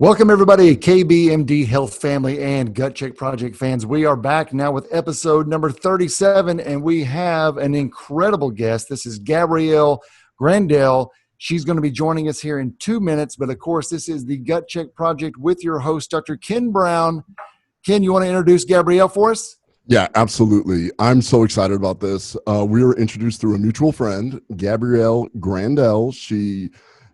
Welcome, everybody, KBMD Health Family and Gut Check Project fans. We are back now with episode number 37, and we have an incredible guest. This is Gabrielle Grandell. She's going to be joining us here in 2 minutes, but of course, this is the Gut Check Project with your host, Dr. Ken Brown. Ken, you want to introduce Gabrielle for us? Yeah, absolutely. I'm so excited about this. We were introduced through a mutual friend, Gabrielle Grandell. She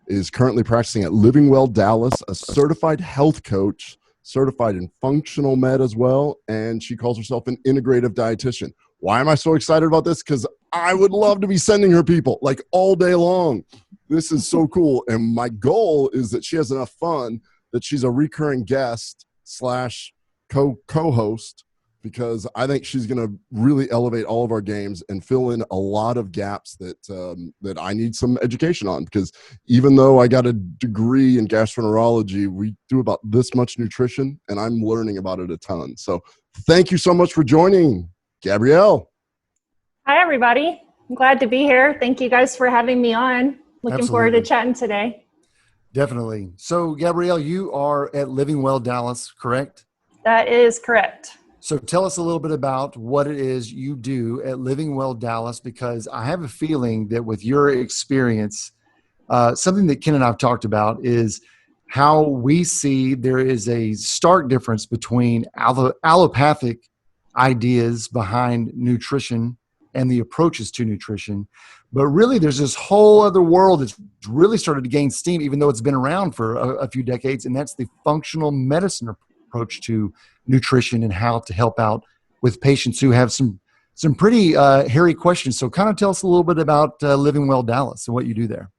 is currently practicing at Living Well Dallas, a certified health coach, certified in functional med as well, and she calls herself an integrative dietitian. Why am I so excited about this? Because I would love to be sending her people like all day long. This is so cool. And my goal is that she has enough fun that she's a recurring guest slash co-host, because I think she's going to really elevate all of our games and fill in a lot of gaps that I need some education on. Because even though I got a degree in gastroenterology, we do about this much nutrition, and I'm learning about it a ton. So thank you so much for joining, Gabrielle. Hi, everybody. I'm glad to be here. Thank you guys for having me on. Looking forward to chatting today. Definitely. So, Gabrielle, you are at Living Well Dallas, correct? That is correct. So tell us a little bit about what it is you do at Living Well Dallas, because I have a feeling that with your experience, something that Ken and I have talked about is how we see there is a stark difference between allopathic ideas behind nutrition and the approaches to nutrition. But really, there's this whole other world that's really started to gain steam, even though it's been around for a few decades, and that's the functional medicine approach to nutrition and how to help out with patients who have some pretty hairy questions. So kind of tell us a little bit about Living Well Dallas and what you do there.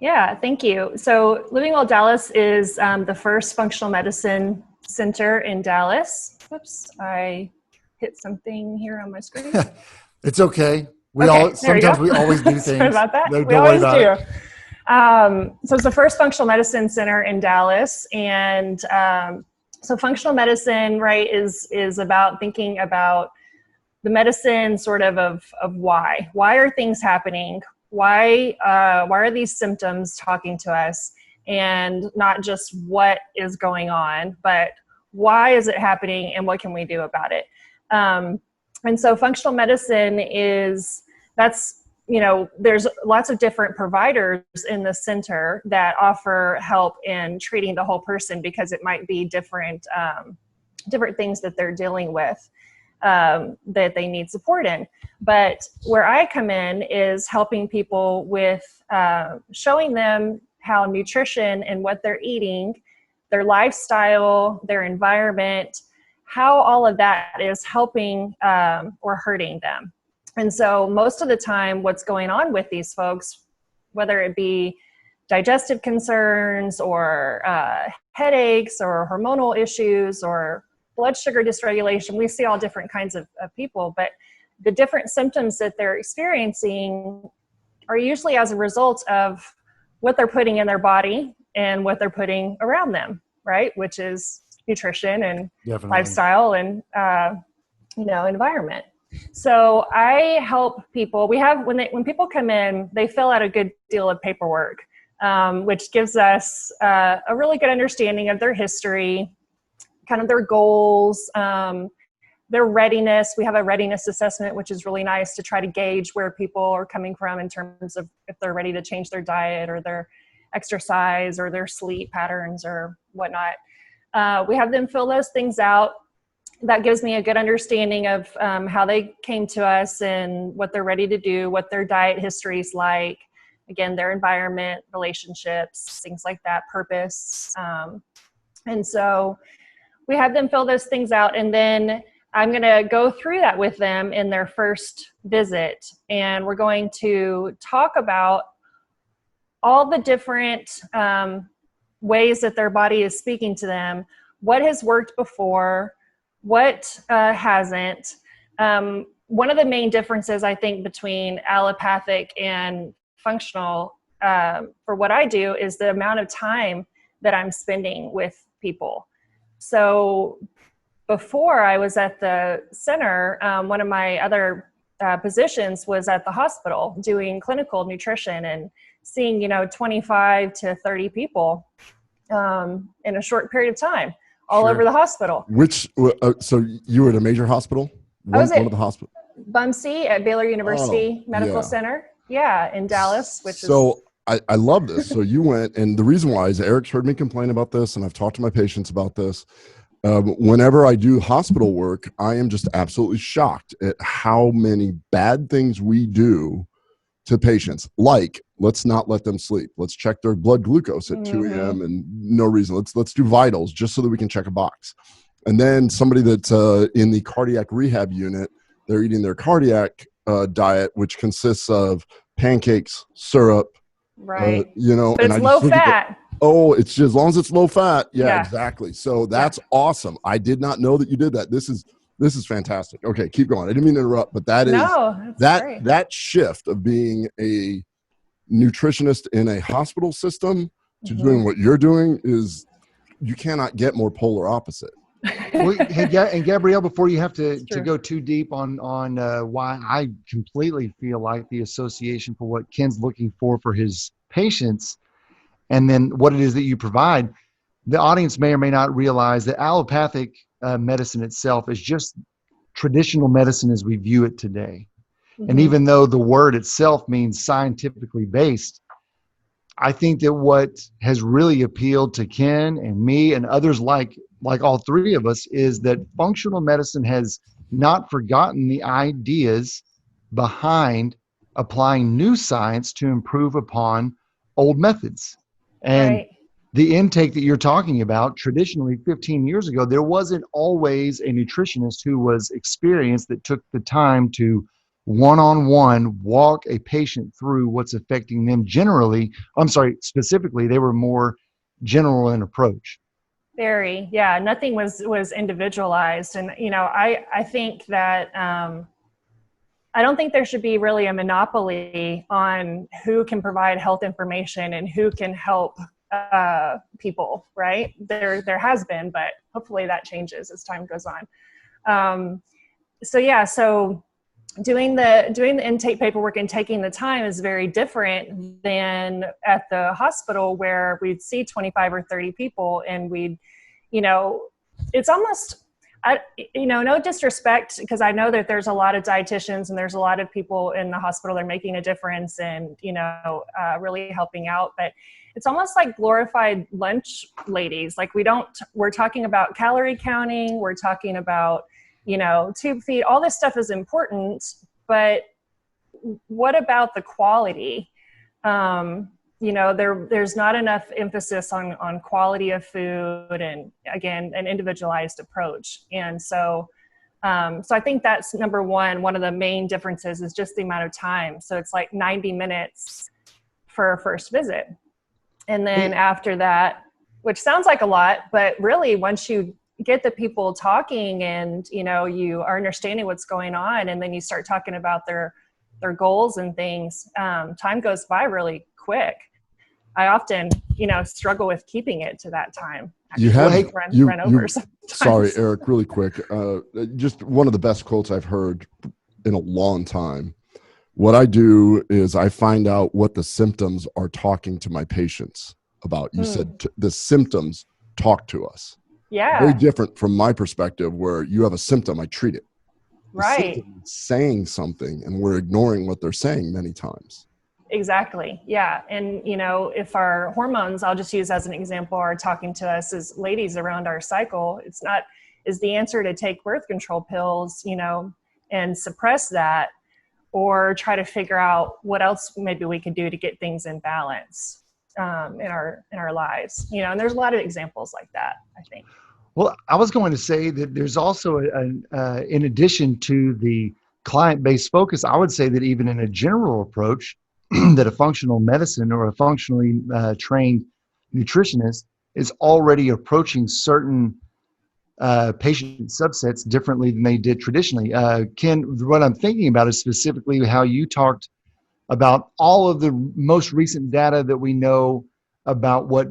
Yeah, thank you. So Living Well Dallas is the first functional medicine center in Dallas. Oops, I hit something here on my screen. It's okay. We always do things. Sorry about that. No, we always do. So it's the first functional medicine center in Dallas, and so functional medicine, right, is about thinking about the medicine sort of why. Why are things happening? Why are these symptoms talking to us? And not just what is going on, but why is it happening and what can we do about it? And so functional medicine there's lots of different providers in the center that offer help in treating the whole person, because it might be different things that they're dealing with that they need support in. But where I come in is helping people with showing them how nutrition and what they're eating, their lifestyle, their environment, how all of that is helping or hurting them. And so most of the time, what's going on with these folks, whether it be digestive concerns or headaches or hormonal issues or blood sugar dysregulation, we see all different kinds of people, but the different symptoms that they're experiencing are usually as a result of what they're putting in their body and what they're putting around them, right? Which is nutrition and lifestyle and environment. So I help people. We have when people come in, they fill out a good deal of paperwork, which gives us a really good understanding of their history, kind of their goals, their readiness. We have a readiness assessment, which is really nice to try to gauge where people are coming from in terms of if they're ready to change their diet or their exercise or their sleep patterns or whatnot. We have them fill those things out. That gives me a good understanding of how they came to us and what they're ready to do, what their diet history is like, again, their environment, relationships, things like that, purpose. And so we have them fill those things out, and then I'm going to go through that with them in their first visit. And we're going to talk about all the different ways that their body is speaking to them, what has worked before, what hasn't. One of the main differences, I think, between allopathic and functional for what I do is the amount of time that I'm spending with people. So before I was at the center, one of my other positions was at the hospital doing clinical nutrition and seeing, 25 to 30 people. in a short period of time, all over the hospital. So you were at a major hospital? I was one of the hospitals? BUMC at Baylor University Medical Center. Yeah, in Dallas, I love this. So you went, and the reason why is Eric's heard me complain about this, and I've talked to my patients about this. Whenever I do hospital work, I am just absolutely shocked at how many bad things we do to patients. Like, let's not let them sleep. Let's check their blood glucose at 2 a.m. and no reason. Let's do vitals just so that we can check a box. And then somebody that's in the cardiac rehab unit, they're eating their cardiac diet, which consists of pancakes, syrup, right? But it's low fat. It's just, as long as it's low fat. Yeah. Exactly. So that's awesome. I did not know that you did that. This is fantastic. Okay, keep going. I didn't mean to interrupt, but that shift of being a nutritionist in a hospital system to doing what you're doing is, you cannot get more polar opposite. Well, and Gabrielle, before you have to go too deep on why I completely feel like the association for what Ken's looking for his patients, and then what it is that you provide, the audience may or may not realize that allopathic medicine itself is just traditional medicine as we view it today. And even though the word itself means scientifically based, I think that what has really appealed to Ken and me and others like all three of us is that functional medicine has not forgotten the ideas behind applying new science to improve upon old methods. And the intake that you're talking about, traditionally 15 years ago, there wasn't always a nutritionist who was experienced that took the time to one-on-one walk a patient through what's affecting them specifically, they were more general in approach. Very, yeah. Nothing was individualized. And, I think that, I don't think there should be really a monopoly on who can provide health information and who can help people, right? There has been, but hopefully that changes as time goes on. So doing the intake paperwork and taking the time is very different than at the hospital, where we'd see 25 or 30 people and we'd, it's almost, no disrespect, because I know that there's a lot of dietitians and there's a lot of people in the hospital that are making a difference and, really helping out, but it's almost like glorified lunch ladies. Like we're talking about calorie counting, we're talking about, tube feed, all this stuff is important, but what about the quality? There's not enough emphasis on quality of food and, again, an individualized approach. And so I think that's number one of the main differences is just the amount of time. So it's like 90 minutes for a first visit. And then after that, which sounds like a lot, but really once you get the people talking and, you are understanding what's going on, and then you start talking about their goals and things, time goes by really quick. I often, struggle with keeping it to that time. Run over sometimes. Sorry, Eric, really quick. Just one of the best quotes I've heard in a long time. What I do is I find out what the symptoms are talking to my patients about. You said the symptoms talk to us. Yeah. Very different from my perspective, where you have a symptom, I treat it. Right. Saying something, and we're ignoring what they're saying many times. Exactly. Yeah. And, if our hormones, I'll just use as an example, are talking to us as ladies around our cycle, is the answer to take birth control pills, and suppress that, or try to figure out what else maybe we could do to get things in balance in our lives, and there's a lot of examples like that, I think. Well, I was going to say that there's also in addition to the client-based focus, I would say that even in a general approach, that a functional medicine or a functionally trained nutritionist is already approaching certain patient subsets differently than they did traditionally. Ken, what I'm thinking about is specifically how you talked about all of the most recent data that we know about what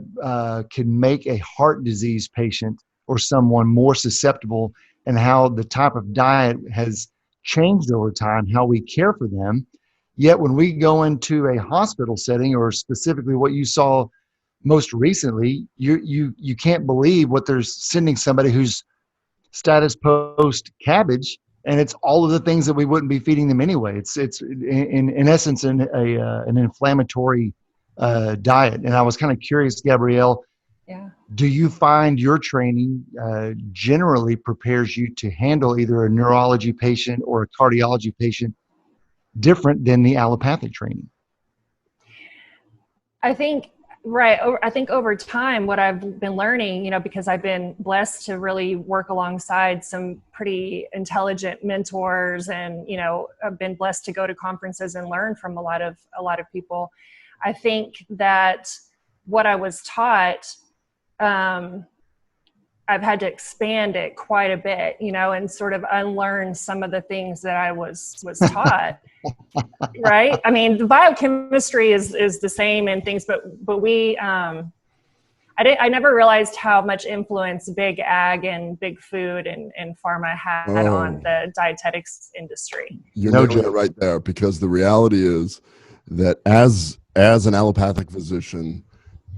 can make a heart disease patient or someone more susceptible, and how the type of diet has changed over time, how we care for them. Yet when we go into a hospital setting, or specifically what you saw most recently, you can't believe what they're sending somebody who's status post cabbage, and it's all of the things that we wouldn't be feeding them anyway. It's in essence an inflammatory diet. And I was kind of curious, Gabrielle, Yeah. do you find your training generally prepares you to handle either a neurology patient or a cardiology patient different than the allopathic training? I think, right. I think over time, what I've been learning, you know, because I've been blessed to really work alongside some pretty intelligent mentors, and, you know, I've been blessed to go to conferences and learn from a lot of people. I think that what I was taught, I've had to expand it quite a bit, you know, and sort of unlearn some of the things that I was taught. Right. I mean, the biochemistry is the same and things, but I never realized how much influence big ag and big food and pharma had on the dietetics industry. You're nailing it right there, because the reality is that as an allopathic physician,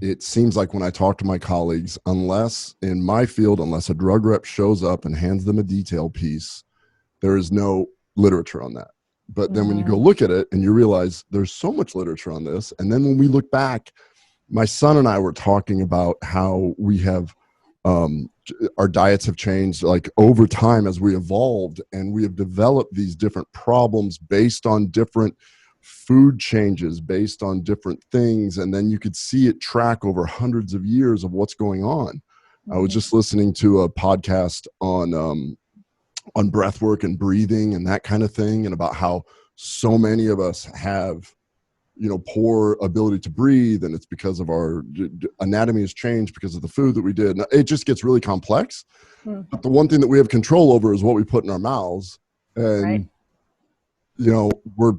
it seems like when I talk to my colleagues, unless in my field, unless a drug rep shows up and hands them a detail piece, there is no literature on that. But then when you go look at it and you realize there's so much literature on this, and then when we look back, my son and I were talking about how we have our diets have changed like over time as we evolved, and we have developed these different problems based on different food changes, based on different things, and then you could see it track over hundreds of years of what's going on. I was just listening to a podcast on breath work and breathing and that kind of thing, and about how so many of us have, you know, poor ability to breathe, and it's because of our anatomy has changed because of the food that we did. And it just gets really complex. But the one thing that we have control over is what we put in our mouths. And, you know, we're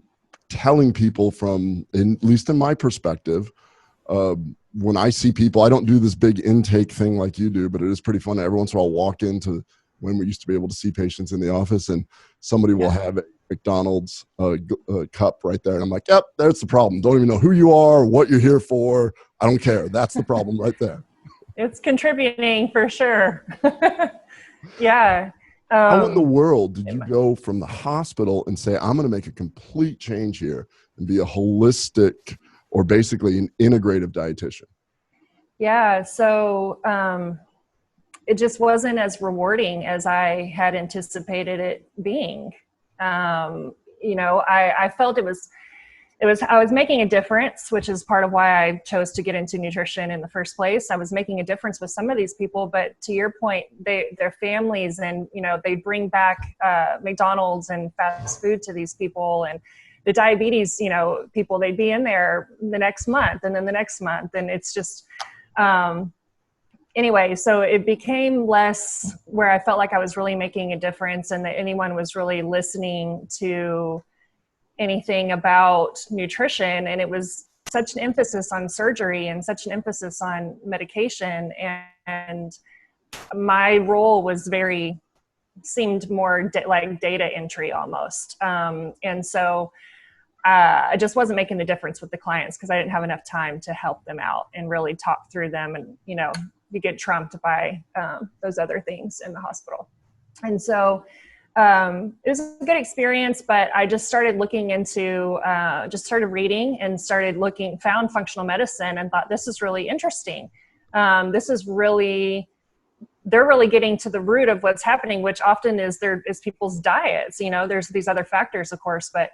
telling people from, at least in my perspective, when I see people, I don't do this big intake thing like you do, but it is pretty fun. Every once in a while I'll walk into, when we used to be able to see patients in the office, and somebody will have a McDonald's cup right there. And I'm like, yep, that's the problem. Don't even know who you are, what you're here for. I don't care. That's the problem right there. It's contributing for sure. Yeah. How in the world did you go from the hospital and say, I'm going to make a complete change here and be a holistic, or basically an integrative dietitian? Yeah. So it just wasn't as rewarding as I had anticipated it being. You know, I felt I was making a difference, which is part of why I chose to get into nutrition in the first place. I was making a difference with some of these people, but to your point, their families, and, you know, they bring back McDonald's and fast food to these people, and the diabetes, you know, people, they'd be in there the next month and then the next month. And it's just, anyway, so it became less where I felt like I was really making a difference, and that anyone was really listening to anything about nutrition. And it was such an emphasis on surgery and such an emphasis on medication. And my role was seemed more like data entry almost. And so I just wasn't making the difference with the clients, because I didn't have enough time to help them out and really talk through them. And, you know, you get trumped by those other things in the hospital. And so it was a good experience, but I just started looking into, just started reading and found functional medicine and thought, this is really interesting. They're really getting to the root of what's happening, which often is people's diets. You know, there's these other factors, of course, but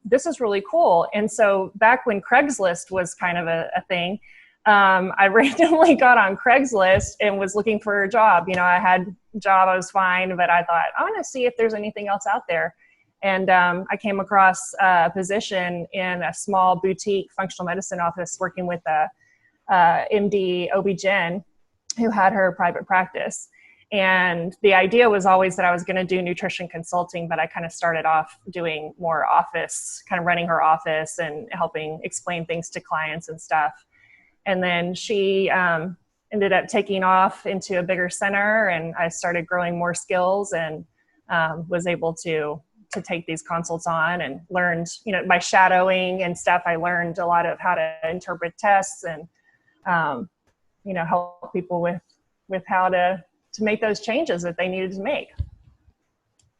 this is really cool. And so back when Craigslist was kind of a thing, I randomly got on Craigslist and was looking for a job. You know, I had a job, I was fine, but I thought, I want to see if there's anything else out there. And I came across a position in a small boutique functional medicine office working with a MD OB-GYN who had her private practice. And the idea was always that I was going to do nutrition consulting, but I kind of started off doing more office, kind of running her office and helping explain things to clients and stuff. And then she ended up taking off into a bigger center, and I started growing more skills, and was able to take these consults on, and learned, you know, by shadowing and stuff, I learned a lot of how to interpret tests and help people with how to make those changes that they needed to make.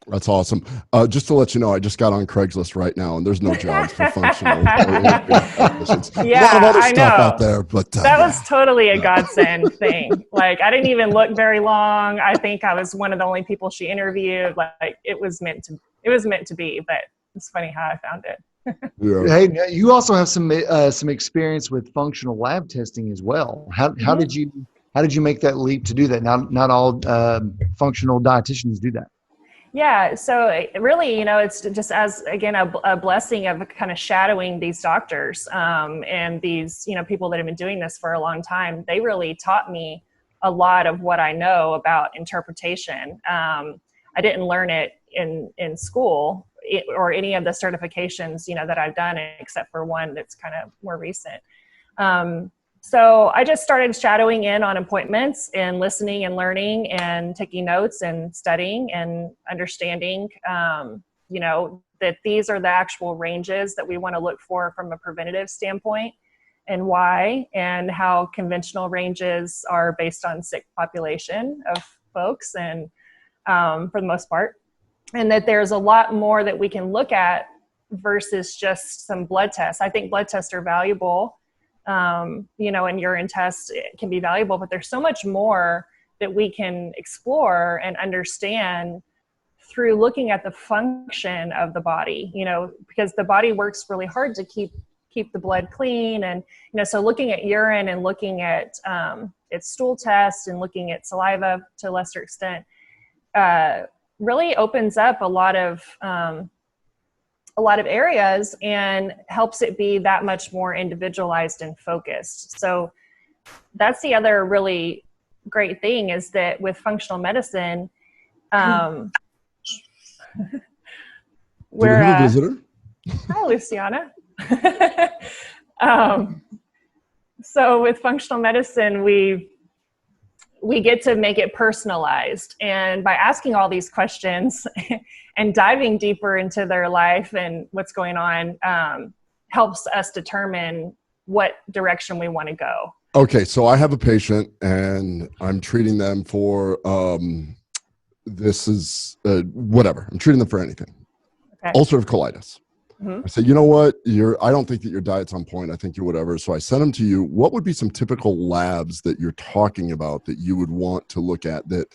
That's awesome. Just to let you know, I just got on Craigslist right now, and there's no jobs for functional. Yeah, a lot of other I stuff know. out there, but that was totally a godsend thing. Like, I didn't even look very long. I think I was one of the only people she interviewed. Like, it was meant to be. But it's funny how I found it. Yeah. Hey, you also have some experience with functional lab testing as well. How did you make that leap to do that? Not all functional dietitians do that. Yeah, so really, it's just as, again, a blessing of kind of shadowing these doctors and these, people that have been doing this for a long time. They really taught me a lot of what I know about interpretation. I didn't learn it in school or any of the certifications, that I've done, except for one that's kind of more recent. So I just started shadowing in on appointments and listening and learning and taking notes and studying and understanding, that these are the actual ranges that we want to look for from a preventative standpoint, and why, and how conventional ranges are based on sick population of folks, and for the most part, and that there's a lot more that we can look at versus just some blood tests. I think blood tests are valuable. And urine tests can be valuable, but there's so much more that we can explore and understand through looking at the function of the body, because the body works really hard to keep the blood clean. And, so looking at urine and looking at its stool tests and looking at saliva to a lesser extent really opens up a lot of areas and helps it be that much more individualized and focused. So that's the other really great thing, is that with functional medicine, we're a visitor. Hi, Luciana. So with functional medicine, we get to make it personalized. And by asking all these questions and diving deeper into their life and what's going on, helps us determine what direction we want to go. Okay, so I have a patient and I'm treating them for, whatever. I'm treating them for anything. Okay. Ulcerative colitis. Mm-hmm. I said, you know what? I don't think that your diet's on point. I think you're whatever. So I sent them to you. What would be some typical labs that you're talking about that you would want to look at that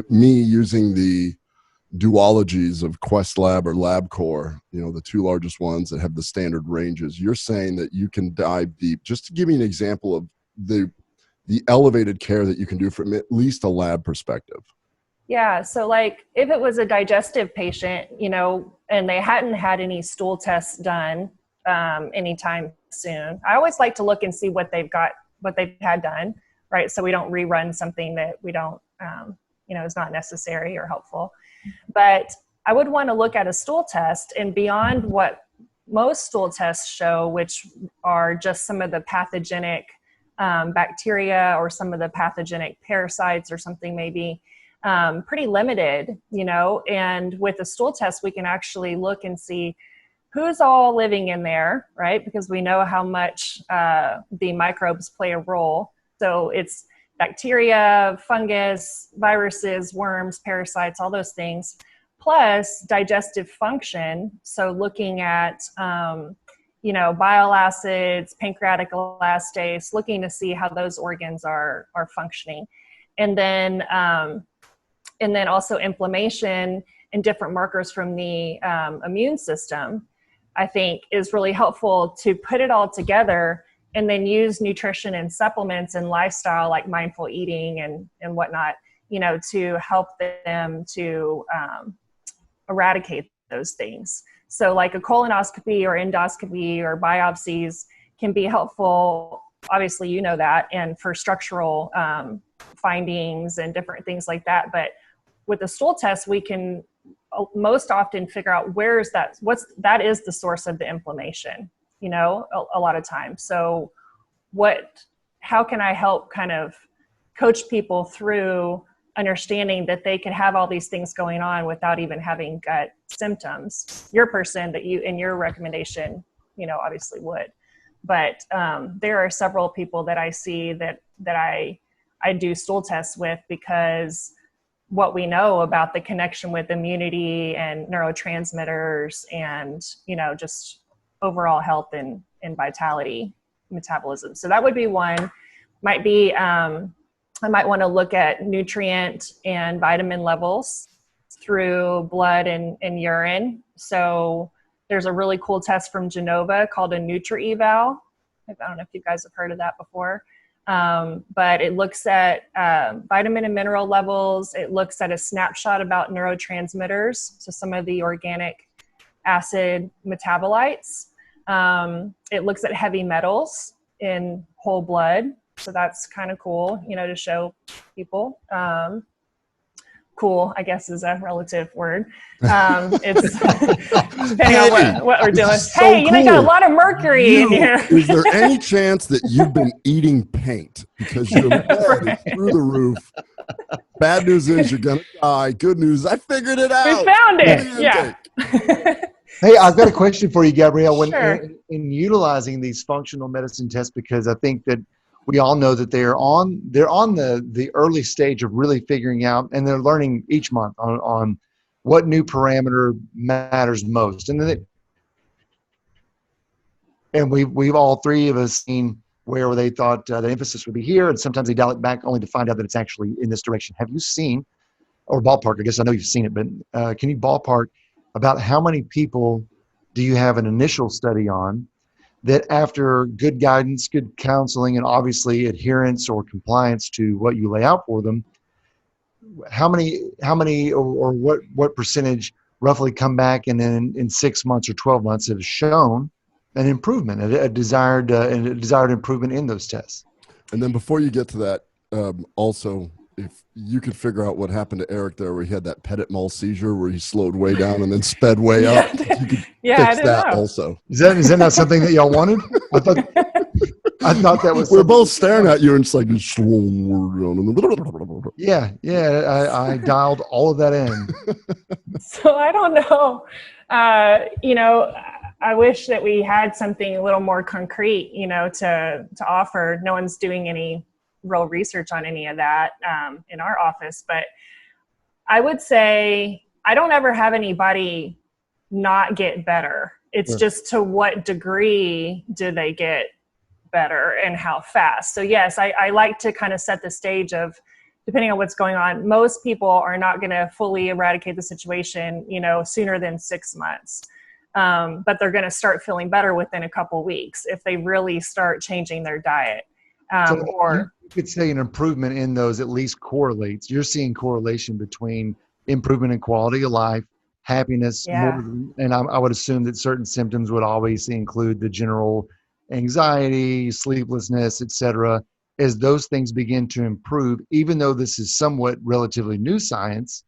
me using the duologies of Quest Lab or LabCorp, the two largest ones that have the standard ranges, you're saying that you can dive deep. Just to give me an example of the elevated care that you can do from at least a lab perspective. Yeah. So like if it was a digestive patient, and they hadn't had any stool tests done anytime soon, I always like to look and see what they've had done, right? So we don't rerun something that we don't, is not necessary or helpful. But I would want to look at a stool test, and beyond what most stool tests show, which are just some of the pathogenic bacteria or some of the pathogenic parasites or something maybe, pretty limited, and with a stool test, we can actually look and see who's all living in there, right? Because we know how much the microbes play a role. So it's bacteria, fungus, viruses, worms, parasites, all those things, plus digestive function. So looking at, bile acids, pancreatic elastase, looking to see how those organs are functioning. And then also inflammation and different markers from the immune system, I think is really helpful to put it all together, and then use nutrition and supplements and lifestyle like mindful eating and whatnot, to help them to eradicate those things. So like a colonoscopy or endoscopy or biopsies can be helpful. Obviously, that, and for structural findings and different things like that. But with the stool test, we can most often figure out that is the source of the inflammation, a lot of times. So how can I help kind of coach people through understanding that they could have all these things going on without even having gut symptoms? Your person that in your recommendation, obviously would. But there are several people that I see that I do stool tests with, because what we know about the connection with immunity and neurotransmitters and, just overall health and vitality, metabolism. So that would be one. Might be, I might want to look at nutrient and vitamin levels through blood and urine. So there's a really cool test from Genova called a Nutri-Eval. I don't know if you guys have heard of that before. But it looks at vitamin and mineral levels. It looks at a snapshot about neurotransmitters, so some of the organic acid metabolites. It looks at heavy metals in whole blood. So that's kind of cool, to show people. Cool, I guess, is a relative word. It's depending on what we're doing. So hey, you cool. got a lot of mercury in here. Is there any chance that you've been eating paint because your blood is through the roof? Bad news is you're going to die. Good news, I figured it out. We found it. Yeah. Hey, I've got a question for you, Gabrielle. When Sure. in utilizing these functional medicine tests, because I think that we all know that they're on the early stage of really figuring out, and they're learning each month on what new parameter matters most. And we've all three of us seen where they thought the emphasis would be here, and sometimes they dial it back only to find out that it's actually in this direction. Have you seen, or ballpark, I guess I know you've seen it, but can you ballpark about how many people do you have an initial study on that after good guidance, good counseling, and obviously adherence or compliance to what you lay out for them, how many or what percentage roughly come back and then in 6 months or 12 months have shown an improvement, a desired improvement in those tests? And then before you get to that, also, if you could figure out what happened to Eric there, where he had that petit mal seizure where he slowed way down and then sped way up, you could fix that also. Is that not something that y'all wanted? I thought that was. We're both staring at you and it's like, yeah. I dialed all of that in. So I don't know. I wish that we had something a little more concrete, to offer. No one's doing any real research on any of that in our office, but I would say I don't ever have anybody not get better. It's just to what degree do they get better and how fast. So yes, I like to kind of set the stage of, depending on what's going on, most people are not going to fully eradicate the situation, sooner than 6 months. But they're going to start feeling better within a couple weeks if they really start changing their diet. Or you could say an improvement in those at least correlates. You're seeing correlation between improvement in quality of life, happiness, and I would assume that certain symptoms would always include the general anxiety, sleeplessness, etc. As those things begin to improve, even though this is somewhat relatively new science,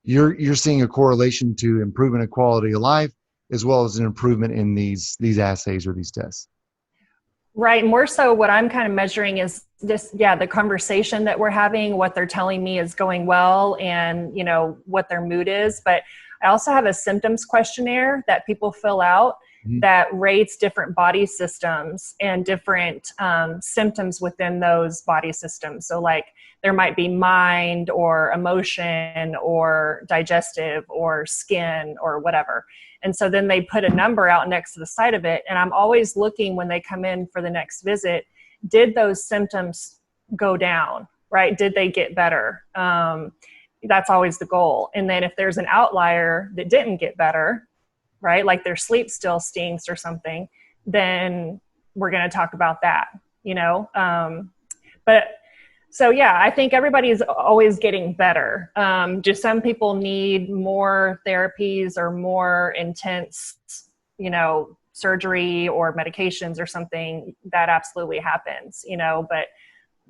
you're seeing a correlation to improvement in quality of life as well as an improvement in these assays or these tests. Right. More so what I'm kind of measuring is the conversation that we're having, what they're telling me is going well, and, what their mood is. But I also have a symptoms questionnaire that people fill out that rates different body systems and different symptoms within those body systems. So like there might be mind or emotion or digestive or skin or whatever. And so then they put a number out next to the side of it. And I'm always looking when they come in for the next visit, did those symptoms go down, right? Did they get better? That's always the goal. And then if there's an outlier that didn't get better, right? Like their sleep still stinks or something, then we're going to talk about that, but so yeah, I think everybody's always getting better. Just some people need more therapies or more intense, surgery or medications or something. That absolutely happens,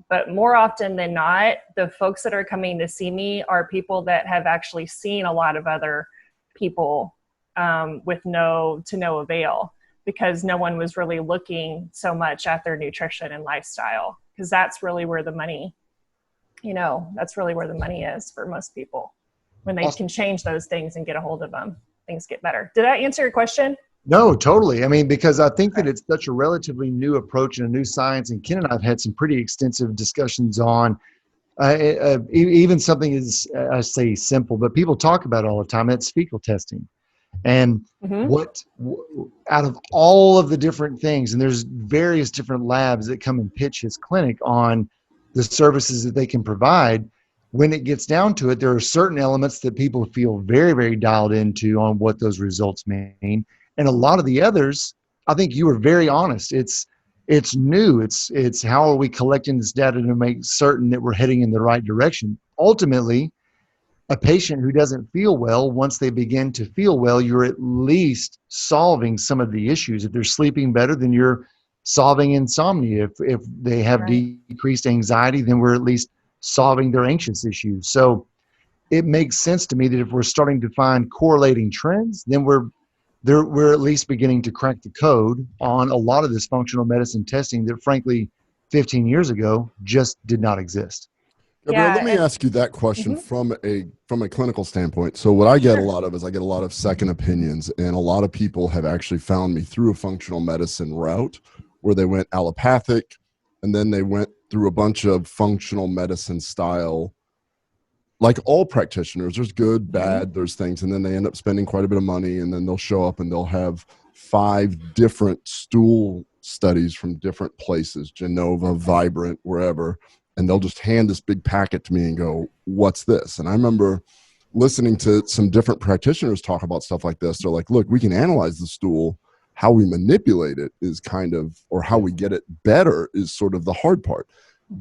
but more often than not, the folks that are coming to see me are people that have actually seen a lot of other people with no avail, because no one was really looking so much at their nutrition and lifestyle, because that's really where the money, that's really where the money is for most people. When they can change those things and get a hold of them, things get better. Did that answer your question? No, totally. I mean, because I think that it's such a relatively new approach and a new science. And Ken and I have had some pretty extensive discussions on even something is, I say simple, but people talk about it all the time. That's fecal testing. And Mm-hmm. out of all of the different things, and there's various different labs that come and pitch his clinic on the services that they can provide. When it gets down to it, there are certain elements that people feel very, very dialed into on what those results mean. And a lot of the others, I think you were very honest. It's new. It's how are we collecting this data to make certain that we're heading in the right direction. Ultimately, a patient who doesn't feel well, once they begin to feel well, you're at least solving some of the issues. If they're sleeping better, then you're solving insomnia. If they have decreased anxiety, then we're at least solving their anxious issues. So it makes sense to me that if we're starting to find correlating trends, then we're at least beginning to crack the code on a lot of this functional medicine testing that, frankly, 15 years ago just did not exist. Gabrielle, let Yeah. me ask you that question from a clinical standpoint. So what I get a lot of is I get a lot of second opinions, and a lot of people have actually found me through a functional medicine route where they went allopathic, and then they went through a bunch of functional medicine style. Like all practitioners, there's good, bad, there's things, and then they end up spending quite a bit of money, and then they'll show up and they'll have 5 different stool studies from different places, Genova, Vibrant, wherever, and they'll just hand this big packet to me and go, what's this? And I remember listening to some different practitioners talk about stuff like this. They're like, look, we can analyze the stool. How we manipulate it is kind of, or how we get it better is sort of the hard part.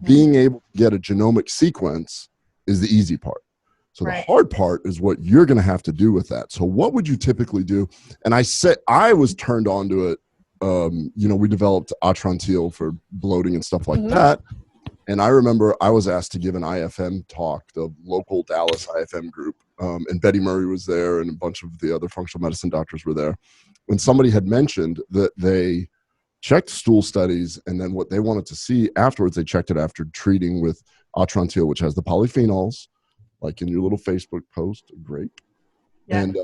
Being able to get a genomic sequence is the easy part. So the hard part is what you're going to have to do with that. So what would you typically do? And I was turned on to it. We developed Atrantil for bloating and stuff like that. And I remember I was asked to give an IFM talk, the local Dallas IFM group. And Betty Murray was there, and a bunch of the other functional medicine doctors were there. When somebody had mentioned that they checked stool studies, and then what they wanted to see afterwards, they checked it after treating with Atrantil, which has the polyphenols, like in your little Facebook post, great. Yeah. And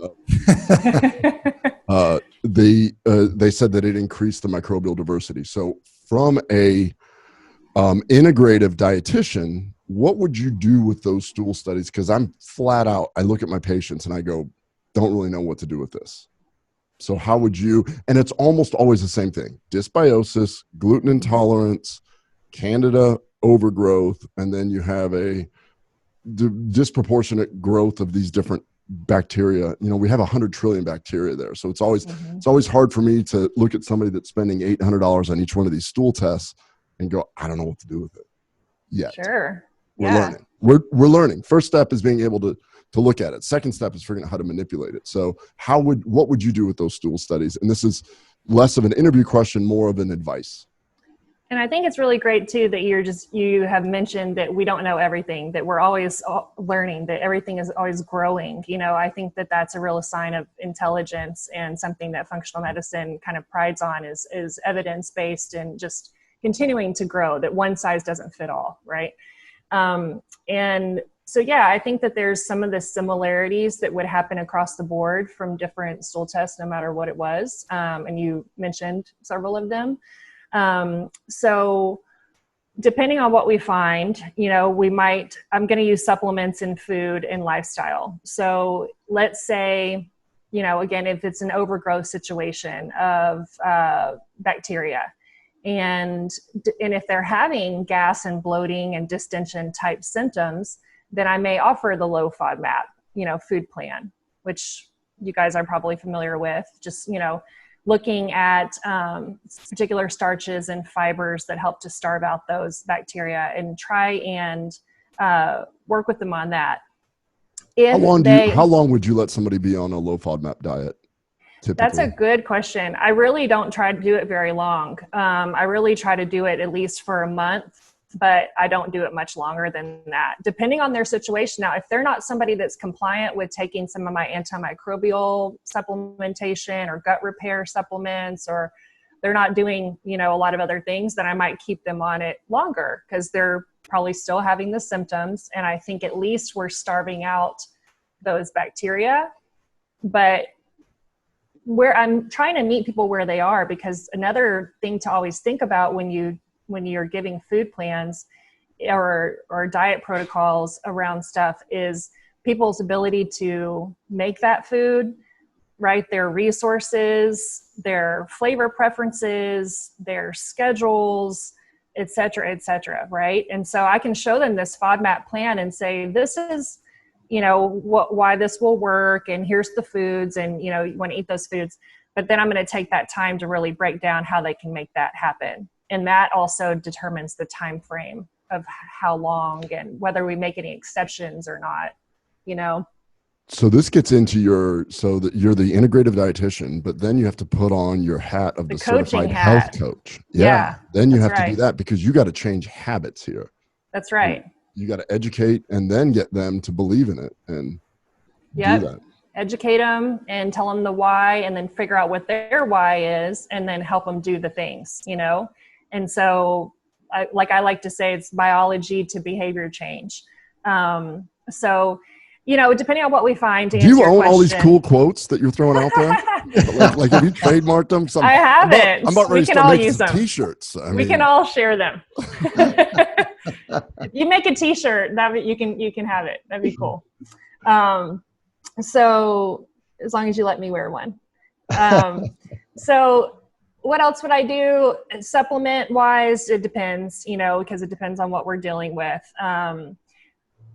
they said that it increased the microbial diversity. So from a integrative dietitian, what would you do with those stool studies? Because I'm flat out, I look at my patients and I go, don't really know what to do with this. So how would you, and it's almost always the same thing, dysbiosis, gluten intolerance, candida overgrowth, and then you have a disproportionate growth of these different bacteria. We have 100 trillion bacteria there. So it's always hard for me to look at somebody that's spending $800 on each one of these stool tests and go, I don't know what to do with it yet. Sure. We're learning. We're learning. First step is being able to look at it. Second step is figuring out how to manipulate it. So what would you do with those stool studies? And this is less of an interview question, more of an advice. And I think it's really great too that you have mentioned that we don't know everything, that we're always learning, that everything is always growing. I think that that's a real sign of intelligence, and something that functional medicine kind of prides on is evidence-based and just continuing to grow, that one size doesn't fit all, right? And so, I think that there's some of the similarities that would happen across the board from different stool tests, no matter what it was. And you mentioned several of them. So depending on what we find, I'm going to use supplements in food and lifestyle. So let's say, again, if it's an overgrowth situation of bacteria, and if they're having gas and bloating and distension type symptoms, then I may offer the low Fodmap, food plan, which you guys are probably familiar with. Just, looking at particular starches and fibers that help to starve out those bacteria, and try and work with them on that. How long would you let somebody be on a low FODMAP diet? Typically? That's a good question. I really don't try to do it very long. I really try to do it at least for a month, but I don't do it much longer than that, depending on their situation. Now, if they're not somebody that's compliant with taking some of my antimicrobial supplementation or gut repair supplements, or they're not doing, a lot of other things, then I might keep them on it longer, because they're probably still having the symptoms. And I think at least we're starving out those bacteria. But where I'm trying to meet people where they are, because another thing to always think about when you're giving food plans or diet protocols around stuff is people's ability to make that food, right? Their resources, their flavor preferences, their schedules, et cetera, right? And so I can show them this Fodmap plan and say, this is, why this will work, and here's the foods, and, you want to eat those foods. But then I'm going to take that time to really break down how they can make that happen. And that also determines the time frame of how long and whether we make any exceptions or not, So this gets into you're the integrative dietitian, but then you have to put on your hat of the certified health coach. Yeah. Then you have to do that, because you got to change habits here. That's right. You got to educate and then get them to believe in it and do that. Educate them and tell them the why, and then figure out what their why is, and then help them do the things, And so I like to say, it's biology to behavior change. So, depending on what we find. To do you own all these cool quotes that you're throwing out there? like have you trademarked them? I haven't. I'm about ready to start making some t-shirts. We can all share them. You make a t-shirt, you can have it. That'd be cool. So as long as you let me wear one. So what else would I do? Supplement wise, it depends, because it depends on what we're dealing with.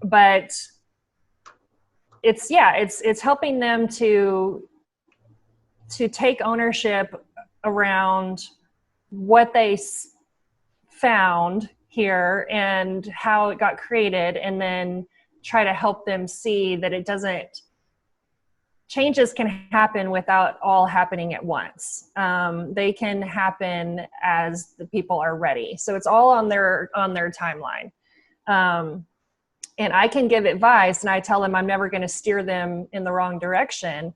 But it's helping them to take ownership around what they found here and how it got created, and then try to help them see that changes can happen without all happening at once. They can happen as the people are ready. So it's all on their timeline. And I can give advice, and I tell them I'm never going to steer them in the wrong direction,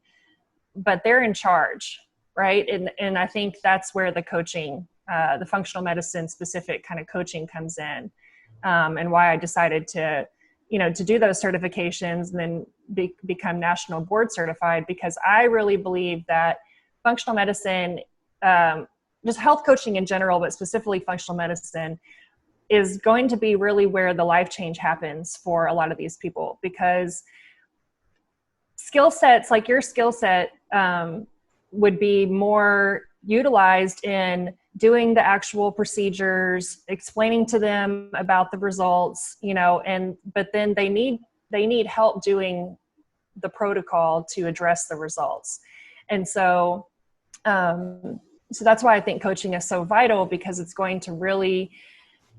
but they're in charge, right? And I think that's where the coaching, the functional medicine specific kind of coaching comes in, and why I decided to do those certifications and then become national board certified, because I really believe that functional medicine, just health coaching in general, but specifically functional medicine, is going to be really where the life change happens for a lot of these people, because skill sets like your skill set would be more utilized in doing the actual procedures, explaining to them about the results, but then they need help doing the protocol to address the results. And so that's why I think coaching is so vital, because it's going to really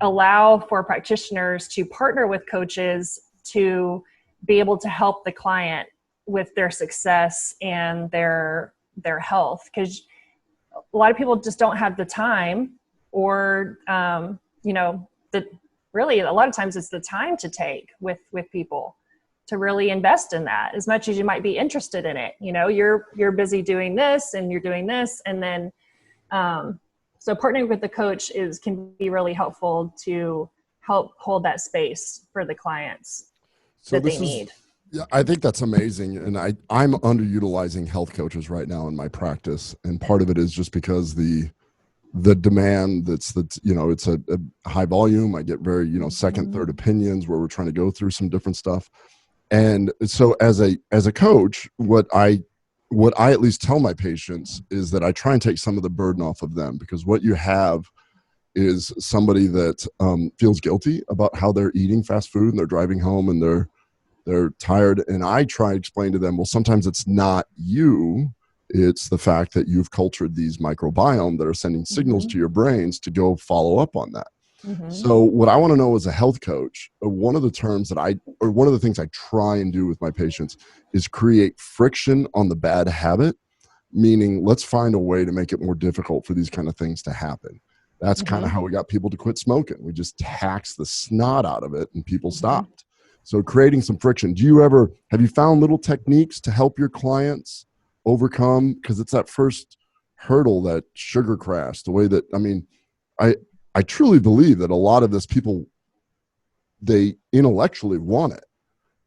allow for practitioners to partner with coaches to be able to help the client with their success and their health. Because a lot of people just don't have the time, or, really a lot of times it's the time to take with people to really invest in that, as much as you might be interested in it. You're busy doing this and you're doing this. And then, so partnering with the coach can be really helpful to help hold that space for the clients that they need. Yeah, I think that's amazing. And I'm underutilizing health coaches right now in my practice. And part of it is just because the demand it's a high volume. I get very, second, third opinions where we're trying to go through some different stuff. And so as a coach, what I at least tell my patients is that I try and take some of the burden off of them, because what you have is somebody that feels guilty about how they're eating fast food, and they're driving home and they're tired. And I try to explain to them, well, sometimes it's not you. It's the fact that you've cultured these microbiome that are sending signals to your brains to go follow up on that. So what I want to know as a health coach, one of the things I try and do with my patients is create friction on the bad habit, meaning let's find a way to make it more difficult for these kind of things to happen. That's kind of how we got people to quit smoking. We just taxed the snot out of it and people stopped. So creating some friction. Have you found little techniques to help your clients overcome? Because it's that first hurdle, that sugar crash, the way that, I truly believe that a lot of this people, they intellectually want it,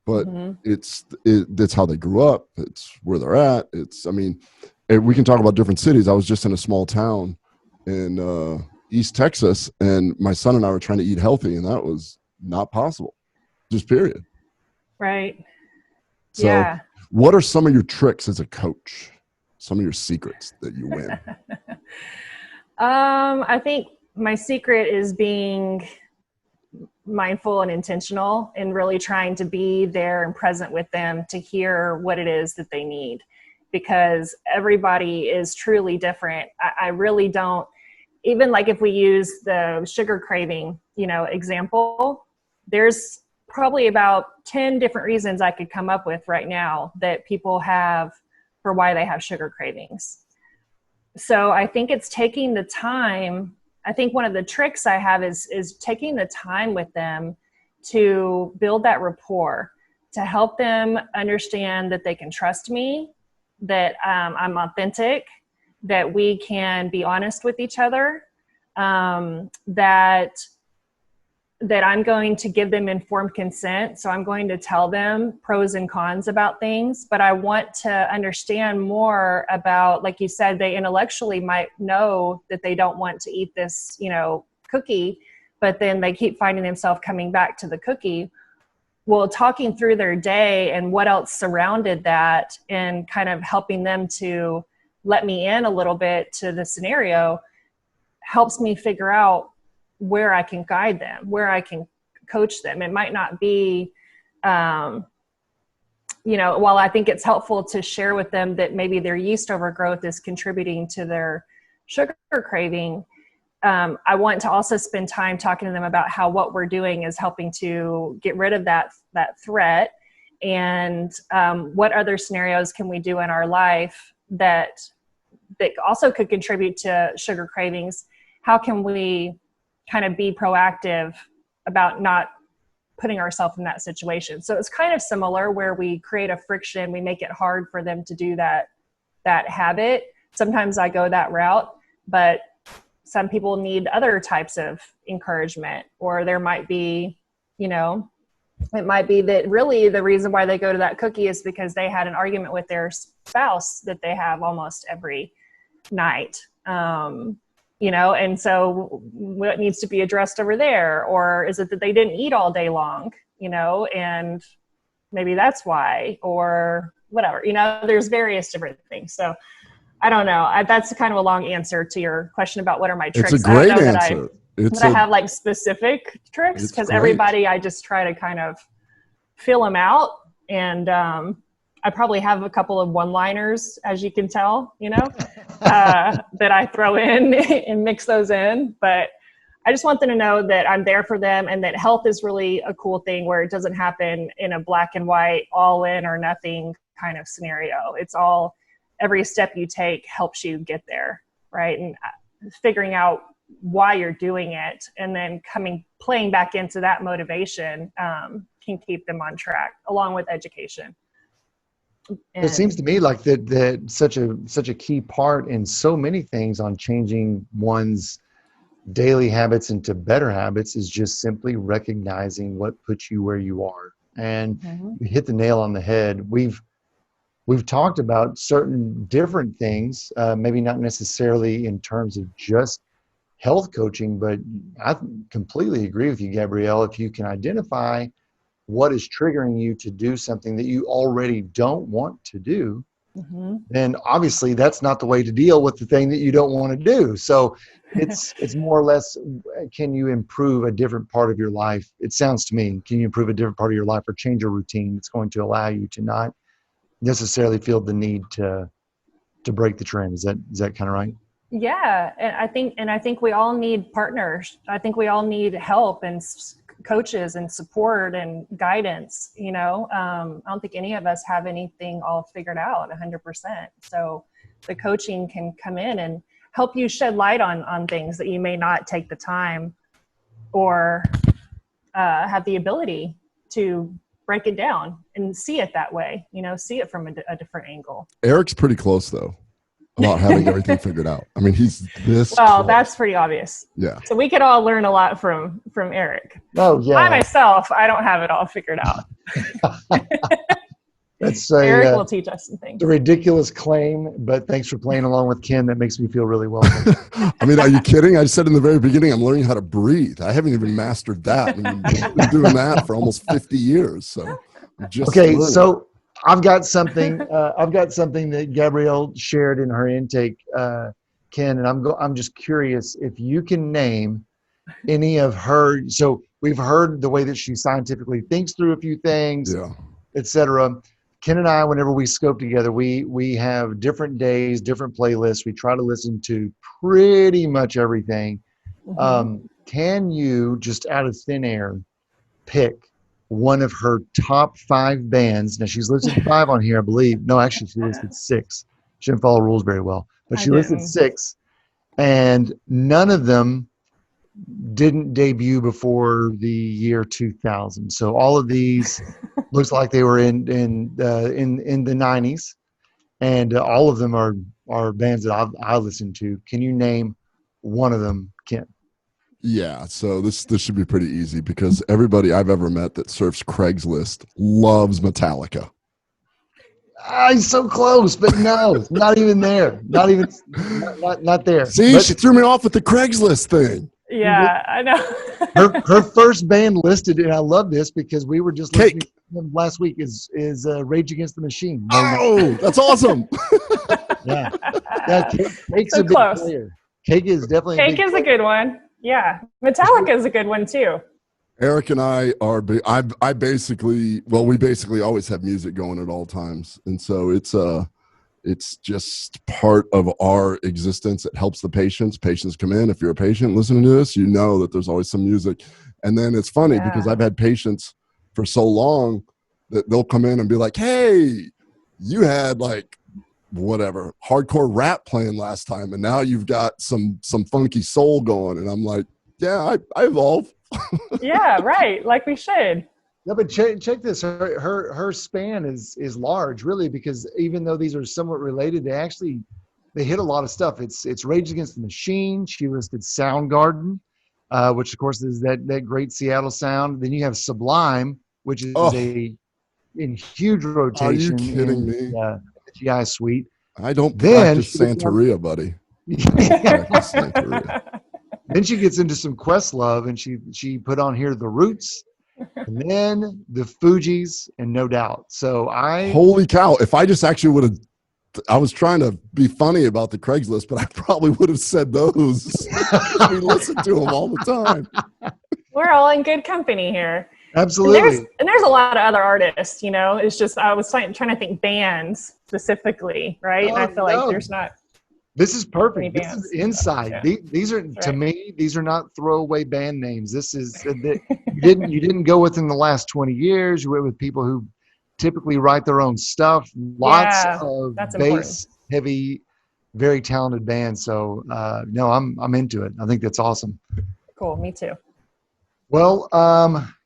but it's how they grew up. It's where they're at. we can talk about different cities. I was just in a small town in East Texas, and my son and I were trying to eat healthy, and that was not possible, just period. Right. So yeah. What are some of your tricks as a coach? Some of your secrets that you win? I think my secret is being mindful and intentional and really trying to be there and present with them to hear what it is that they need, because everybody is truly different. I really don't, even like if we use the sugar craving, example, there's probably about 10 different reasons I could come up with right now that people have for why they have sugar cravings. So I think it's taking the time. I think one of the tricks I have is taking the time with them to build that rapport, to help them understand that they can trust me, that I'm authentic, that we can be honest with each other, that I'm going to give them informed consent. So I'm going to tell them pros and cons about things, but I want to understand more about, like you said, they intellectually might know that they don't want to eat this, cookie, but then they keep finding themselves coming back to the cookie. Well, talking through their day and what else surrounded that and kind of helping them to let me in a little bit to the scenario helps me figure out where I can guide them, where I can coach them. It might not be, while I think it's helpful to share with them that maybe their yeast overgrowth is contributing to their sugar craving, I want to also spend time talking to them about how what we're doing is helping to get rid of that threat, and what other scenarios can we do in our life that also could contribute to sugar cravings. How can we kind of be proactive about not putting ourselves in that situation? So it's kind of similar where we create a friction, we make it hard for them to do that habit. Sometimes I go that route, but some people need other types of encouragement, or there might be, it might be that really the reason why they go to that cookie is because they had an argument with their spouse that they have almost every night. And so what needs to be addressed over there? Or is it that they didn't eat all day long, and maybe that's why, or whatever, there's various different things. So I don't know. That's kind of a long answer to your question about what are my tricks. It's a great answer. I have like specific tricks, because everybody, I just try to kind of feel them out. And I probably have a couple of one-liners, as you can tell, that I throw in and mix those in. But I just want them to know that I'm there for them, and that health is really a cool thing where it doesn't happen in a black and white, all in or nothing kind of scenario. It's all, every step you take helps you get there, right? And figuring out why you're doing it, and then playing back into that motivation can keep them on track, along with education. It seems to me like that such a key part in so many things on changing one's daily habits into better habits is just simply recognizing what puts you where you are. And you hit the nail on the head. We've talked about certain different things, maybe not necessarily in terms of just health coaching, but I completely agree with you, Gabrielle. If you can identify what is triggering you to do something that you already don't want to do, then obviously that's not the way to deal with the thing that you don't want to do. So it's more or less, can you improve a different part of your life? It sounds to me, can you improve a different part of your life or change your routine that's going to allow you to not necessarily feel the need to break the trend? Is that kind of right? Yeah. And I think we all need partners. I think we all need help and coaches and support and guidance. I don't think any of us have anything all figured out 100%. So the coaching can come in and help you shed light on things that you may not take the time or have the ability to break it down and see it that way, see it from a different angle. Eric's pretty close though about having everything figured out. I mean, he's this well, close. That's pretty obvious. Yeah. So we could all learn a lot from Eric. Oh yeah. I myself, I don't have it all figured out. That's Eric will teach us some things. a ridiculous claim, but thanks for playing along with Ken. That makes me feel really welcome. I mean, are you kidding? I said in the very beginning, I'm learning how to breathe. I haven't even mastered that. And I've been doing that for almost 50 years. So I'm just Okay, learning. so I've got something. I've got something that Gabrielle shared in her intake, Ken, and I'm just curious if you can name any of her. So we've heard the way that she scientifically thinks through a few things, Yeah. etc. Ken and I, whenever we scope together, we have different days, different playlists. We try to listen to pretty much everything. Can you, just out of thin air, pick one of her top 5 bands? Now, she's listed 5 on here, I believe. No, actually, she listed 6. She didn't follow rules very well. But she listed 6, and none of them didn't debut before the year 2000. So all of these looks like they were in the 90s, and all of them are bands that I listen to. Can you name one of them, Ken? Yeah, so this should be pretty easy because everybody I've ever met that surfs Craigslist loves Metallica. I'm so close, but no, not even there. Not even not there. See, But she threw me off with the Craigslist thing. Yeah, I know. her first band listed, and I love this because we were just listening to them last week, is Rage Against the Machine. Oh, that's awesome. Yeah. Cake's So a big close. player. Cake is definitely Cake is a good one. Yeah. Metallica is a good one too. Eric and I are, we basically always have music going at all times. And so it's just part of our existence. It helps the patients. Patients come in. If you're a patient listening to this, you know that there's always some music. And then it's funny because I've had patients for so long that they'll come in and be like, hey, you had like whatever hardcore rap playing last time, and now you've got some funky soul going. And I'm like, yeah, I evolve. Yeah, right. Like we should. Yeah, but check this. Her span is large, really, because even though these are somewhat related, they hit a lot of stuff. It's Rage Against the Machine. She listed Soundgarden, which of course is that great Seattle sound. Then you have Sublime, which is in huge rotation. Are you kidding me? The GI suite. I don't practice Santeria, buddy. Then she gets into some Questlove, and she put on here the Roots, and then the Fugees, and No Doubt. So holy cow! If I just actually would have, I was trying to be funny about the Craigslist, but I probably would have said those. We listen to them all the time. We're all in good company here. Absolutely. And there's a lot of other artists, you know. It's just I was trying to think bands specifically, right? And I feel like there's not. This is perfect. This is insight. Yeah. These are to me. These are not throwaway band names. This is you didn't go within the last 20 years. You went with people who typically write their own stuff. Lots of bass heavy, very talented bands. So no, I'm into it. I think that's awesome. Cool. Me too. Well,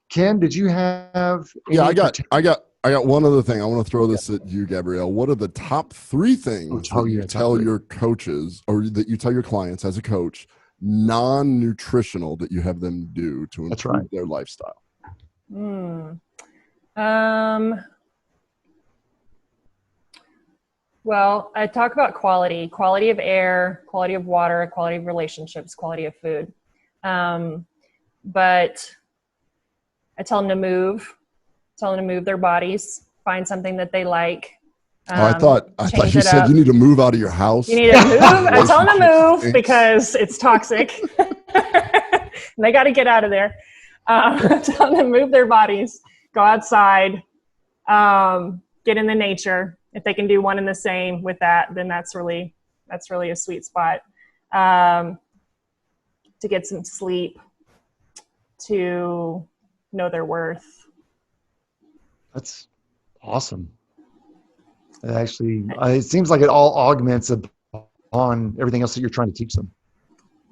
Ken, did you have? Yeah, I got one other thing. I want to throw this at you, Gabrielle. What are the top 3 things that you tell your coaches, or that you tell your clients as a coach, non-nutritional, that you have them do to improve their lifestyle? Well, I talk about quality of air, quality of water, quality of relationships, quality of food. But I tell them to move their bodies, find something that they like. I thought you said you need to move out of your house. You need to move. I tell them to move because it's toxic. They got to get out of there. Tell them to move their bodies, go outside, get in the nature. If they can do one and the same with that, then that's really a sweet spot. To get some sleep, to know their worth. That's awesome. It seems like it all augments upon everything else that you're trying to teach them.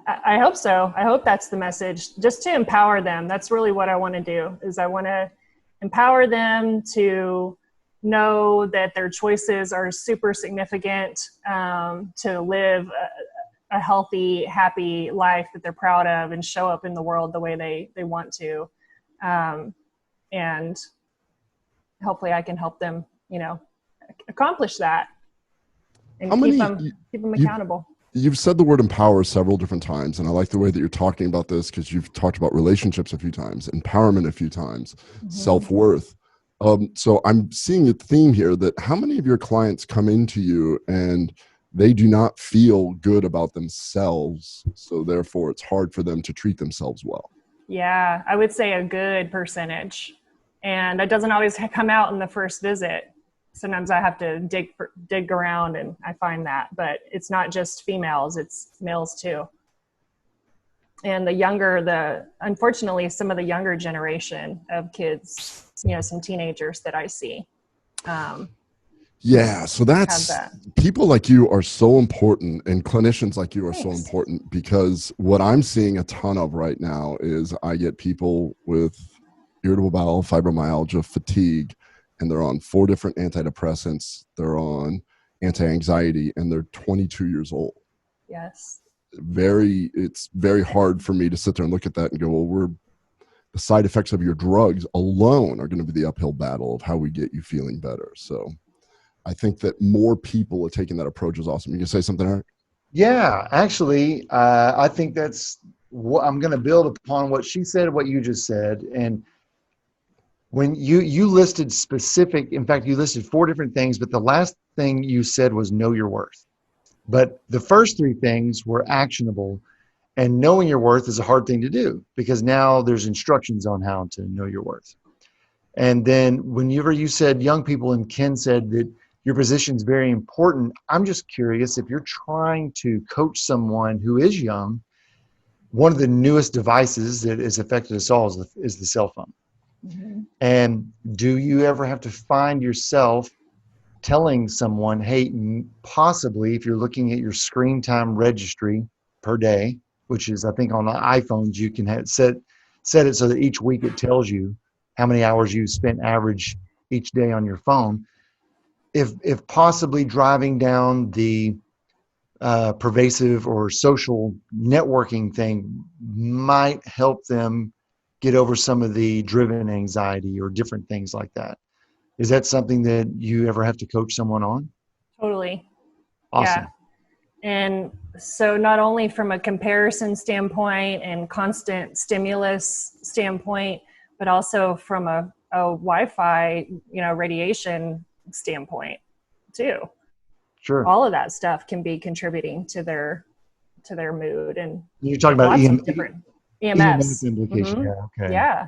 I hope so. I hope that's the message, just to empower them. That's really what I want to do, is I want to empower them to know that their choices are super significant, to live a healthy, happy life that they're proud of, and show up in the world the way they want to. And hopefully I can help them accomplish that and How keep many- them accountable. You've said the word empower several different times, and I like the way that you're talking about this because you've talked about relationships a few times, empowerment a few times, self-worth. So I'm seeing a theme here that how many of your clients come into you and they do not feel good about themselves, so therefore it's hard for them to treat themselves well? Yeah, I would say a good percentage. And that doesn't always come out in the first visit. Sometimes I have to dig around and I find that, but it's not just females, it's males too. And unfortunately, some of the younger generation of kids, some teenagers that I see. Yeah, so that's people like you are so important, and clinicians like you are so important, because what I'm seeing a ton of right now is I get people with irritable bowel, fibromyalgia, fatigue, and they're on 4 different antidepressants, they're on anti-anxiety, and they're 22 years old. Yes. It's very hard for me to sit there and look at that and go, well, the side effects of your drugs alone are going to be the uphill battle of how we get you feeling better. So I think that more people are taking that approach is awesome. You can say something, Eric? Yeah, actually, I think that's what I'm going to build upon what she said, what you just said. And when you listed specific, in fact, you listed 4 different things, but the last thing you said was know your worth. But the first 3 things were actionable, and knowing your worth is a hard thing to do because now there's instructions on how to know your worth. And then whenever you said young people, and Ken said that your position is very important, I'm just curious if you're trying to coach someone who is young. One of the newest devices that has affected us all is the cell phone. Mm-hmm. And do you ever have to find yourself telling someone, hey, possibly if you're looking at your screen time registry per day, which is, I think on the iPhones, you can set it so that each week it tells you how many hours you spent average each day on your phone. If possibly driving down the pervasive or social networking thing might help them get over some of the driven anxiety or different things like that. Is that something that you ever have to coach someone on? Totally. Awesome. Yeah. And so not only from a comparison standpoint and constant stimulus standpoint, but also from a Wi-Fi, radiation standpoint too. Sure. All of that stuff can be contributing to their mood. And you're talking about different EMS. EMS implication. Mm-hmm. Yeah. Okay. Yeah.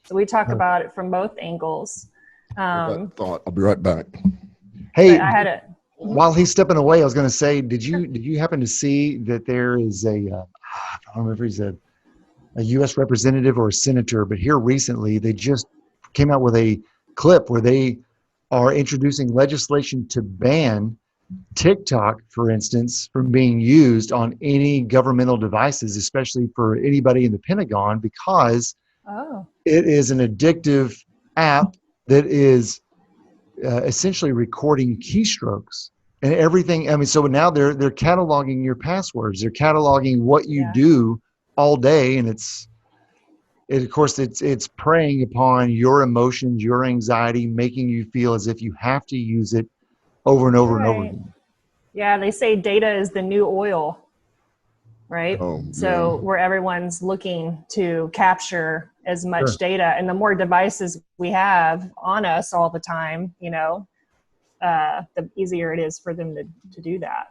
So we talk about it from both angles. I'll be right back. Hey, I had it. While he's stepping away, I was going to say, did you happen to see that there is I don't remember if he's a U.S. representative or a senator, but here recently they just came out with a clip where they are introducing legislation to ban TikTok, for instance, from being used on any governmental devices, especially for anybody in the Pentagon, because it is an addictive app that is essentially recording keystrokes and everything. I mean, so now they're cataloging your passwords. They're cataloging what you do all day, and it's preying upon your emotions, your anxiety, making you feel as if you have to use it over and over and over again. Yeah, they say data is the new oil, right? So where everyone's looking to capture as much data, and the more devices we have on us all the time, the easier it is for them to do that.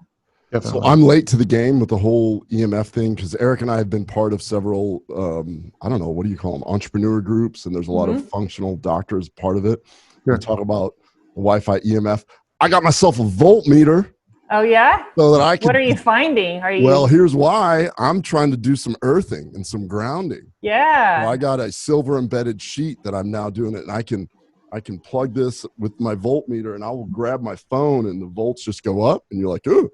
Definitely. So I'm late to the game with the whole EMF thing because Eric and I have been part of several, I don't know, what do you call them, entrepreneur groups, and there's a lot of functional doctors part of it. We talk about Wi-Fi EMF. I got myself a voltmeter. Oh yeah? So that I can. What are you finding? Well, here's why. I'm trying to do some earthing and some grounding. Yeah. So I got a silver embedded sheet that I'm now doing it, and I can plug this with my voltmeter, and I will grab my phone, and the volts just go up, and you're like, ooh.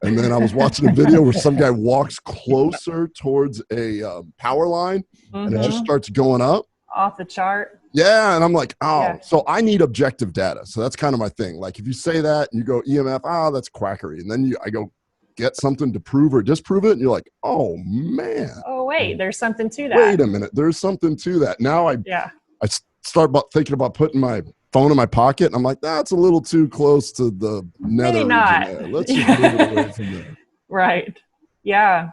And then I was watching a video where some guy walks closer towards a power line, and it just starts going up. Off the chart. Yeah, and I'm like, so I need objective data. So that's kind of my thing. Like if you say that and you go EMF, that's quackery. And then I go get something to prove or disprove it, and you're like, oh man. Oh wait, there's something to that. Wait a minute, there's something to that. Now I start thinking about putting my phone in my pocket, and I'm like, that's a little too close to the nether region there. Let's just move it away from there. Right. Yeah.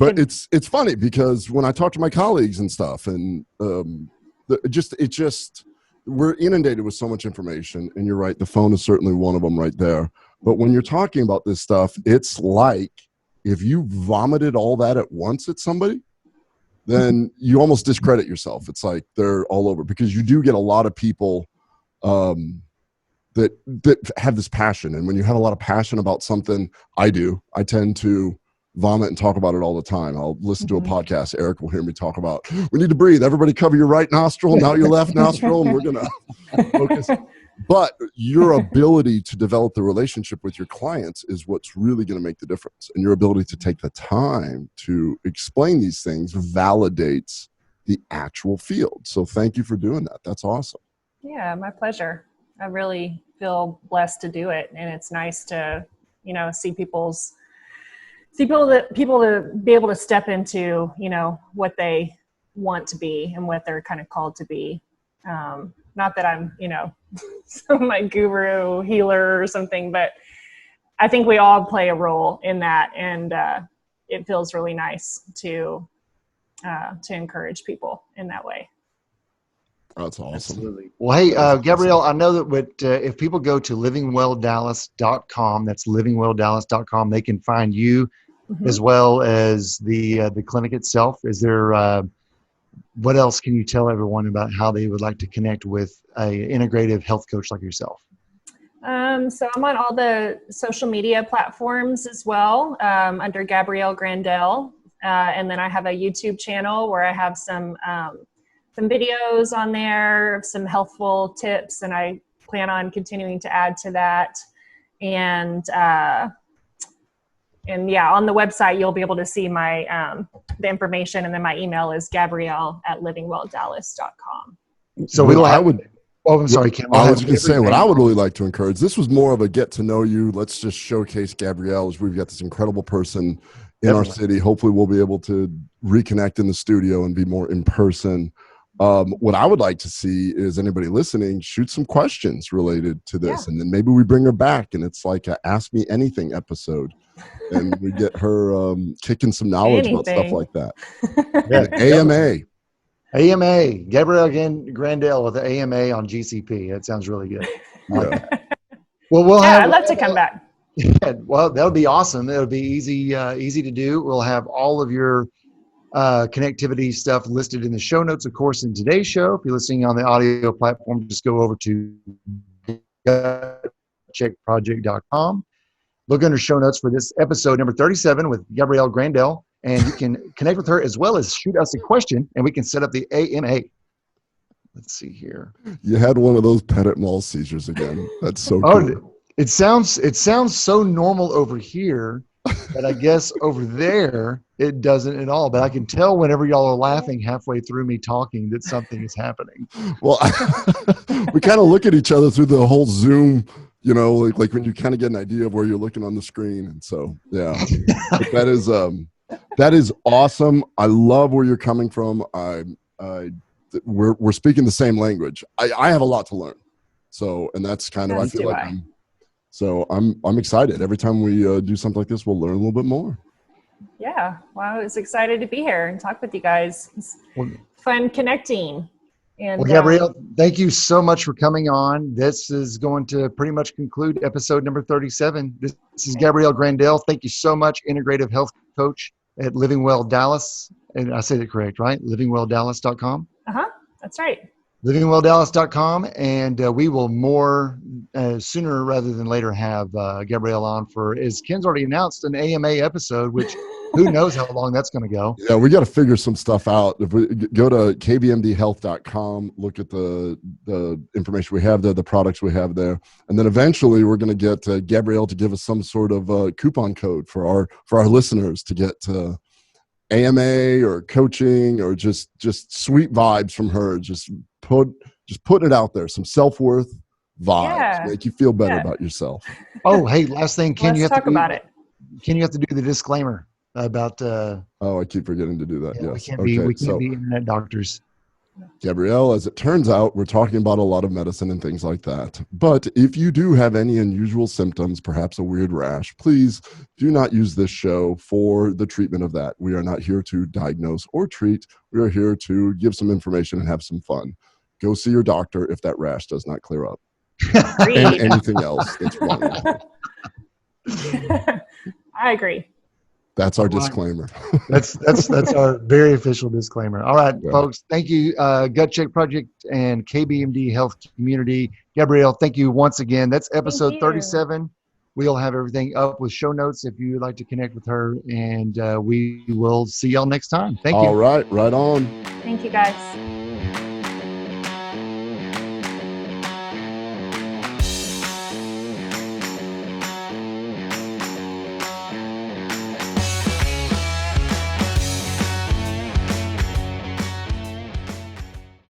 But it's funny because when I talk to my colleagues and stuff, and we're inundated with so much information, and you're right, the phone is certainly one of them right there. But when you're talking about this stuff, it's like if you vomited all that at once at somebody, then you almost discredit yourself. It's like they're all over, because you do get a lot of people that have this passion. And when you have a lot of passion about something, I tend to vomit and talk about it all the time. I'll listen to a podcast. Eric will hear me talk about, we need to breathe. Everybody cover your right nostril, now your left nostril, and we're going to focus. But your ability to develop the relationship with your clients is what's really going to make the difference. And your ability to take the time to explain these things validates the actual field. So thank you for doing that. That's awesome. Yeah, my pleasure. I really feel blessed to do it. And it's nice to, see people to be able to step into, what they want to be and what they're kind of called to be. Not that I'm, some like guru healer or something, but I think we all play a role in that. And it feels really nice to encourage people in that way. That's awesome. Absolutely. Well, hey, Gabrielle, I know that if people go to livingwelldallas.com, that's livingwelldallas.com, they can find you as well as the clinic itself. Is there, what else can you tell everyone about how they would like to connect with an integrative health coach like yourself? So I'm on all the social media platforms as well, under Gabrielle Grandell. And then I have a YouTube channel where I have some videos on there, some helpful tips, and I plan on continuing to add to that. And yeah, on the website, you'll be able to see my, the information, and then my email is gabrielle@livingwelldallas.com. So I'm sorry, Kim. I was going to say, what I would really like to encourage, this was more of a get to know you. Let's just showcase Gabrielle, as we've got this incredible person in our city. Hopefully we'll be able to reconnect in the studio and be more in person. What I would like to see is anybody listening shoot some questions related to this, and then maybe we bring her back and it's like a Ask Me Anything episode, and we get her kicking some knowledge about stuff like that. AMA, Gabrielle Grandell with the AMA on GCP. That sounds really good. Yeah. Well, I'd love to come back. Yeah, well, that would be awesome. It'll be easy to do. We'll have all of your connectivity stuff listed in the show notes, of course, in today's show. If you're listening on the audio platform, just go over to checkproject.com. Look under show notes for this episode number 37 with Gabrielle Grandell, and you can connect with her as well as shoot us a question, and we can set up the AMA. Let's see here. You had one of those Pettit Mall seizures again. That's so cool. It sounds so normal over here, but I guess over there it doesn't at all. But I can tell whenever y'all are laughing halfway through me talking that something is happening. Well, we kind of look at each other through the whole Zoom, like when you kind of get an idea of where you're looking on the screen. And so, yeah, that is awesome. I love where you're coming from. We're speaking the same language. I have a lot to learn. So, and that's kind of, I feel like I'm excited. Every time we do something like this, we'll learn a little bit more. Yeah. Well, I was excited to be here and talk with you guys. It's fun connecting. And Gabrielle, thank you so much for coming on. This is going to pretty much conclude episode number 37. This is Gabrielle Grandell. Thank you so much, integrative health coach at Living Well Dallas. And I said it correct, right? livingwelldallas.com. That's right. livingwelldallas.com, and we will more sooner rather than later have Gabrielle on for, as Ken's already announced, an AMA episode, which who knows how long that's going to go. Yeah, we got to figure some stuff out. If we go to kbmdhealth.com, look at the information we have there, the products we have there, and then eventually we're going to get Gabrielle to give us some sort of coupon code for our listeners to get AMA or coaching or just sweet vibes from her. Just putting it out there. Some self-worth vibes, make you feel better about yourself. Oh, hey, last thing, Ken, Let's talk about it. Ken, you have to do the disclaimer about. I keep forgetting to do that. Yeah, yes. we can't be internet doctors. Gabrielle, as it turns out, we're talking about a lot of medicine and things like that. But if you do have any unusual symptoms, perhaps a weird rash, please do not use this show for the treatment of that. We are not here to diagnose or treat. We are here to give some information and have some fun. Go see your doctor if that rash does not clear up. And anything else that's wrong with you. I agree. That's our disclaimer. That's our very official disclaimer. All right, folks. Thank you, Gut Check Project and KBMD Health Community. Gabrielle, thank you once again. That's episode 37. We'll have everything up with show notes if you would like to connect with her, and we will see y'all next time. Thank you. All right, right on. Thank you, guys.